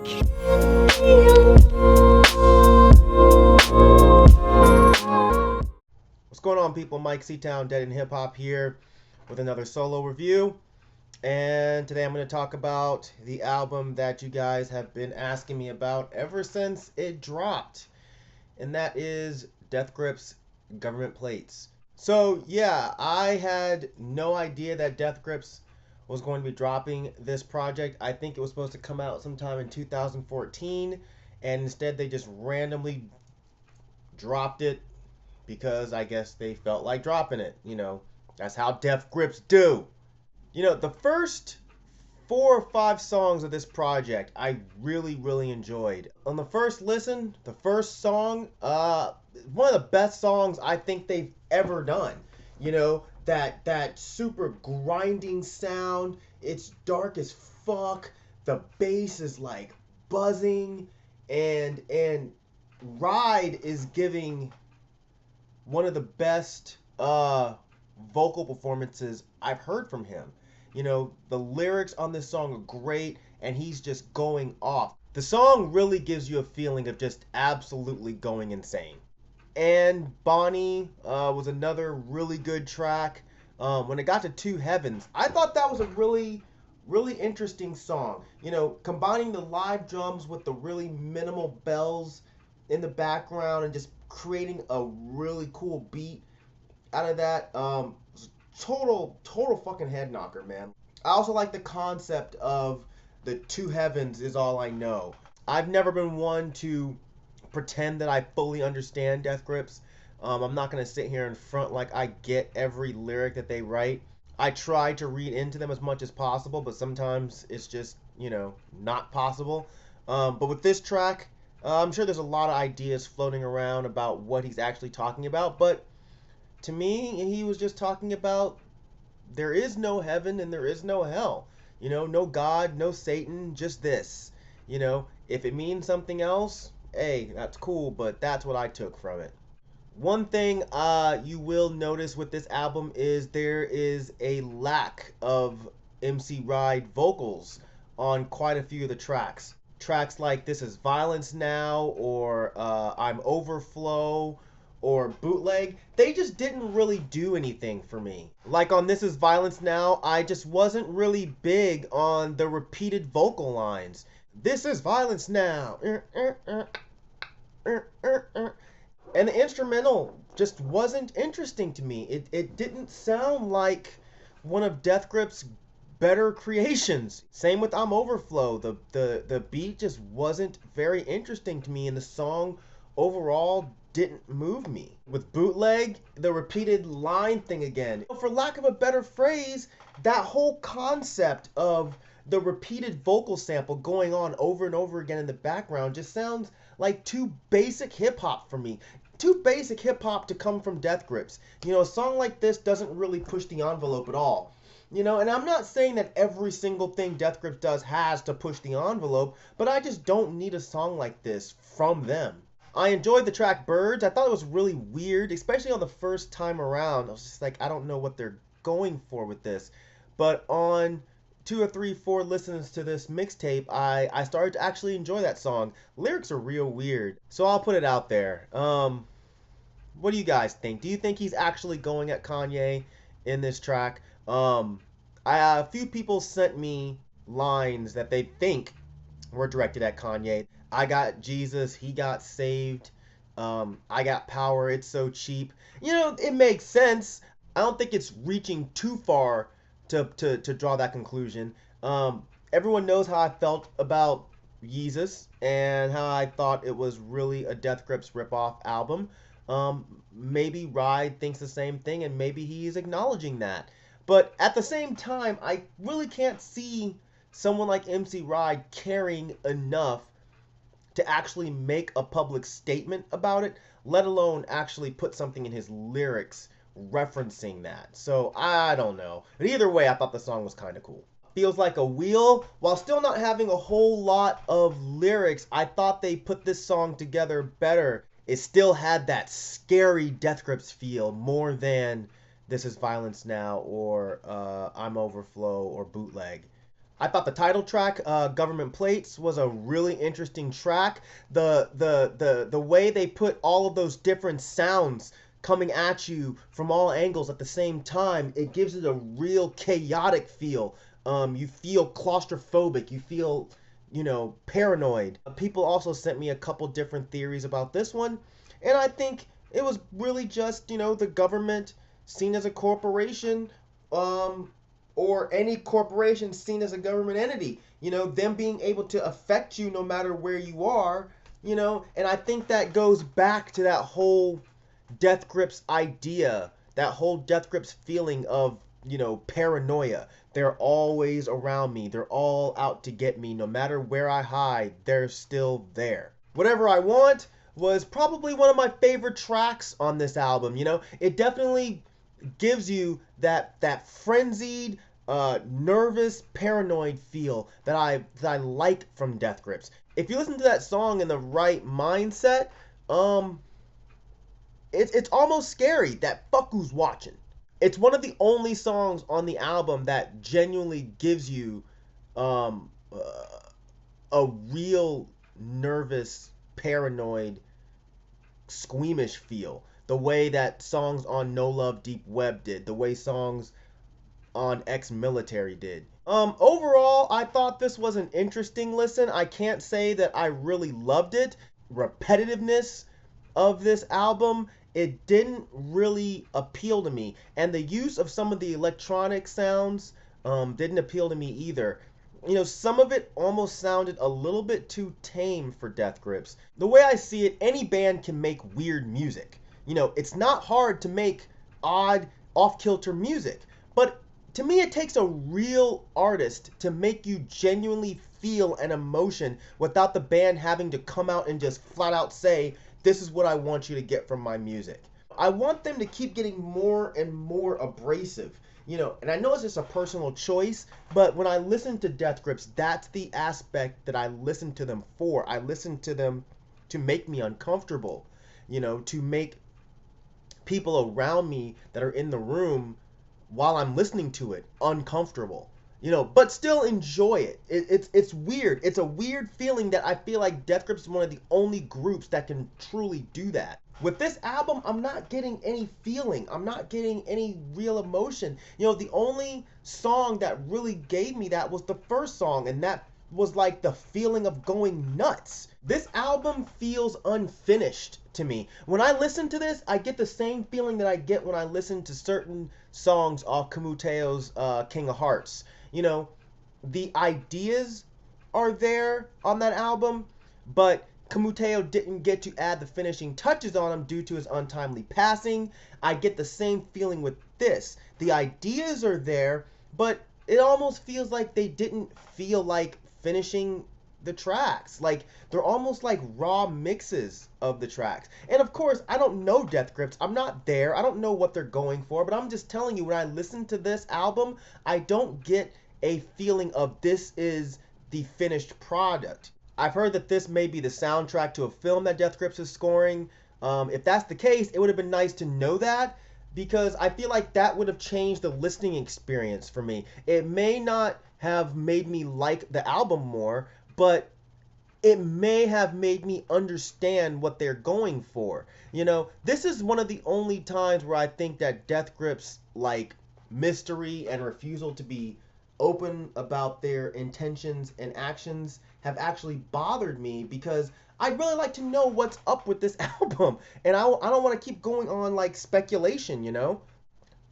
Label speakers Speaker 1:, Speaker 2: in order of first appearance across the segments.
Speaker 1: What's going on, people? Myke C-Town, Dead in Hip Hop here with another solo review. And today I'm going to talk about the album that you guys have been asking me about ever since it dropped. And that is Death Grip's Government Plates. So yeah, I had no idea that Death Grips was going to be dropping this project. I think it was supposed to come out sometime in 2014, and instead they just randomly dropped it because I guess they felt like dropping it. That's how Death Grips do. The first 4 or 5 songs of this project I really enjoyed. On the first listen, the first song, one of the best songs I think they've ever done. That super grinding sound. It's dark as fuck. The bass is like buzzing, and Ride is giving one of the best vocal performances I've heard from him. The lyrics on this song are great, and he's just going off. The song really gives you a feeling of just absolutely going insane. And Bonnie was another really good track. When it got to Two Heavens, I thought that was a really interesting song. Combining the live drums with the really minimal bells in the background and just creating a really cool beat out of that. Total fucking head knocker, man. I also like the concept of the Two Heavens is all I know. I've never been one to pretend that I fully understand Death Grips. I'm not gonna sit here and front like I get every lyric that they write. I try to read into them as much as possible, but sometimes it's just not possible. But with this track, I'm sure there's a lot of ideas floating around about what he's actually talking about, but to me, he was just talking about there is no heaven and there is no hell. No God, no Satan, just this. If it means something else, hey, that's cool, but that's what I took from it. One thing you will notice with this album is there is a lack of MC Ride vocals on quite a few of the tracks. Tracks like This Is Violence Now, or I'm Overflow, or Bootleg, they just didn't really do anything for me. Like on This Is Violence Now, I just wasn't really big on the repeated vocal lines. This is violence now. And the instrumental just wasn't interesting to me. It didn't sound like one of Death Grip's better creations. Same with I'm Overflow. The beat just wasn't very interesting to me, and the song overall didn't move me. With Bootleg, the repeated line thing again. For lack of a better phrase, that whole concept of the repeated vocal sample going on over and over again in the background just sounds like too basic hip hop for me. Too basic hip hop to come from Death Grips. A song like this doesn't really push the envelope at all. And I'm not saying that every single thing Death Grips does has to push the envelope, but I just don't need a song like this from them. I enjoyed the track Birds. I thought it was really weird, especially on the first time around. I was just like, I don't know what they're going for with this. But on 2 or 3, 4 listens to this mixtape, I started to actually enjoy that song. Lyrics are real weird, so I'll put it out there. What do you guys think? Do you think he's actually going at Kanye in this track? A few people sent me lines that they think were directed at Kanye. I got Jesus, he got saved. I got power, it's so cheap. It makes sense. I don't think it's reaching too far to draw that conclusion. Everyone knows how I felt about Jesus and how I thought it was really a Death Grips ripoff album. Maybe Ride thinks the same thing, and maybe he's acknowledging that. But at the same time, I really can't see someone like MC Ride caring enough to actually make a public statement about it, let alone actually put something in his lyrics referencing that. So I don't know. But either way, I thought the song was kind of cool. Feels like a wheel. While still not having a whole lot of lyrics, I thought they put this song together better. It still had that scary Death Grips feel more than This Is Violence Now or I'm Overflow or Bootleg. I thought the title track, "Government Plates," was a really interesting track. The way they put all of those different sounds coming at you from all angles at the same time, it gives it a real chaotic feel. You feel claustrophobic. You feel, paranoid. People also sent me a couple different theories about this one, and I think it was really just, the government seen as a corporation, or any corporation seen as a government entity, them being able to affect you no matter where you are, and I think that goes back to that whole Death Grips idea, that whole Death Grips feeling of, paranoia. They're always around me. They're all out to get me. No matter where I hide, they're still there. Whatever I Want was probably one of my favorite tracks on this album. It definitely gives you that frenzied, nervous, paranoid feel that I like from Death Grips. If you listen to that song in the right mindset, it's almost scary that fuck who's watching. It's one of the only songs on the album that genuinely gives you um, a real nervous, paranoid, squeamish feel. The way that songs on No Love Deep Web did, the way songs on Ex-Military did. Overall, I thought this was an interesting listen. I can't say that I really loved it. Repetitiveness of this album, it didn't really appeal to me. And the use of some of the electronic sounds didn't appeal to me either. Some of it almost sounded a little bit too tame for Death Grips. The way I see it, any band can make weird music. It's not hard to make odd, off-kilter music. But to me, it takes a real artist to make you genuinely feel an emotion without the band having to come out and just flat out say, this is what I want you to get from my music. I want them to keep getting more and more abrasive. And I know it's just a personal choice, but when I listen to Death Grips, that's the aspect that I listen to them for. I listen to them to make me uncomfortable, to make people around me that are in the room while I'm listening to it uncomfortable, but still enjoy it. It's weird. It's a weird feeling that I feel like Death Grips is one of the only groups that can truly do that. With this album, I'm not getting any feeling. I'm not getting any real emotion. The only song that really gave me that was the first song, and that was like the feeling of going nuts. This album feels unfinished to me. When I listen to this, I get the same feeling that I get when I listen to certain songs off Kamuteo's King of Hearts. The ideas are there on that album, but Kamuteo didn't get to add the finishing touches on them due to his untimely passing. I get the same feeling with this. The ideas are there, but it almost feels like they didn't feel like finishing the tracks. Like, they're almost like raw mixes of the tracks. And of course, I don't know Death Grips. I'm not there. I don't know what they're going for, but I'm just telling you, when I listen to this album, I don't get a feeling of this is the finished product. I've heard that this may be the soundtrack to a film that Death Grips is scoring. If that's the case, it would have been nice to know that, because I feel like that would have changed the listening experience for me. It may not have made me like the album more, but it may have made me understand what they're going for. This is one of the only times where I think that Death Grips, like, mystery and refusal to be open about their intentions and actions have actually bothered me, because I'd really like to know what's up with this album, and I don't want to keep going on like speculation.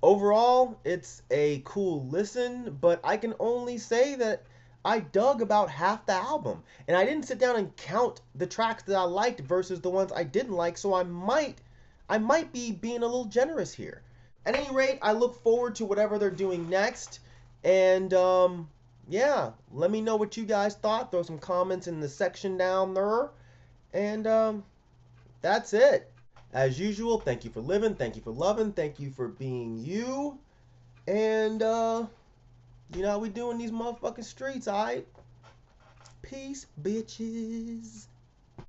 Speaker 1: Overall, it's a cool listen, but I can only say that I dug about half the album, and I didn't sit down and count the tracks that I liked versus the ones I didn't like, so I might be being a little generous here. At any rate, I look forward to whatever they're doing next, and yeah, let me know what you guys thought. Throw some comments in the section down there, and that's it. As usual, thank you for living, thank you for loving, thank you for being you, and you know how we doing these motherfucking streets, alright? Peace, bitches.